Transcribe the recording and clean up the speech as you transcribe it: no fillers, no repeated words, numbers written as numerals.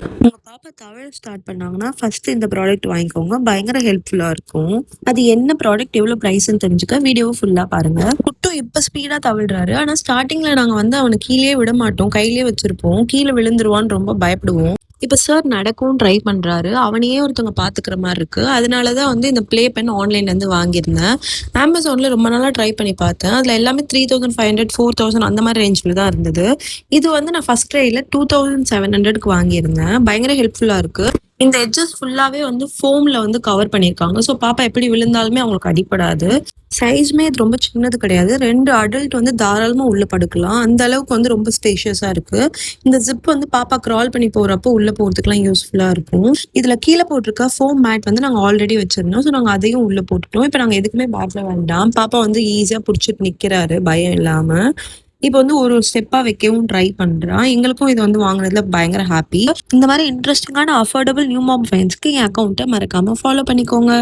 உங்க பாப்பா தவழ ஸ்டார்ட் பண்ணாங்கன்னா, ஃபர்ஸ்ட் இந்த ப்ராடக்ட் வாங்கிக்கோங்க. பயங்கர ஹெல்ப்ஃபுல்லா இருக்கும். அது என்ன ப்ராடக்ட், எவ்வளோ பிரைஸ்ன்னு தெரிஞ்சுக்க வீடியோவ ஃபுல்லா பாருங்க. குட்டும் இப்ப ஸ்பீடா தவழ்றாரு. ஆனா ஸ்டார்ட்டிங்ல நாங்க வந்து அவன கீழயே விட மாட்டோம். கையிலேயே வச்சிருப்போம். கீழ விழுந்துருவான்னு ரொம்ப பயப்படுவோம். இப்ப சார் நடக்கவும் ட்ரை பண்றாரு. அவனையே ஒருத்தவங்க பாத்துக்கிற மாரி இருக்கு. அதனால தான் வந்து இந்த ப்ளே பென் ஆன்லைன்லேருந்து வாங்கியிருந்தேன். Amazonல ரொம்ப நாளா ட்ரை பண்ணி பார்த்தேன். அதுல எல்லாமே 3500, 4000 அந்த மாரி ரேஞ்ச்ல தான் இருந்தது. இது வந்து நான் ஃபர்ஸ்ட் ட்ரைல 2700க்கு வாங்கியிருந்தேன். பயங்கர ஹெல்ப்ஃபுல்லா இருக்கு. இந்த எட்ஜஸ் ஃபுல்லாவே வந்து ஃபோம்ல வந்து கவர் பண்ணியிருக்காங்க. ஸோ பாப்பா எப்படி விழுந்தாலுமே அவங்களுக்கு அடிபடாது. சைஸ்மே இது ரொம்ப சின்னது கிடையாது. 2 அடல்ட் வந்து தாராளமா உள்ள படுக்கலாம். அந்த அளவுக்கு வந்து ரொம்ப ஸ்பேஷியஸா இருக்கு. இந்த ஜிப் வந்து பாப்பா கிரால் பண்ணி போறப்போ உள்ள போறதுக்குலாம் யூஸ்ஃபுல்லா இருக்கும். இதுல கீழ போட்டிருக்க ஃபோம் மேட் வந்து நாங்க ஆல்ரெடி வச்சிருந்தோம். ஸோ நாங்க அதையும் உள்ள போட்டுட்டோம். இப்ப நாங்க எதுக்குமே பேக்ல வேண்டாம். பாப்பா வந்து ஈஸியா புடிச்சிட்டு நிக்கிறாரு பயம் இல்லாம. இப்ப வந்து ஒரு ஒரு ஸ்டெப்பா வைக்கவும் ட்ரை பண்றான். எங்களுக்கும் இது வந்து வாங்குனதுல பயங்கர ஹாப்பி. இந்த மாரி இன்ட்ரஸ்டிங்கான அஃபோர்டபுள் நியூ மாம் ஃபைண்ட்ஸ்க்கு என் அக்கவுண்ட்ட மறக்காம ஃபாலோ பண்ணிக்கோங்க.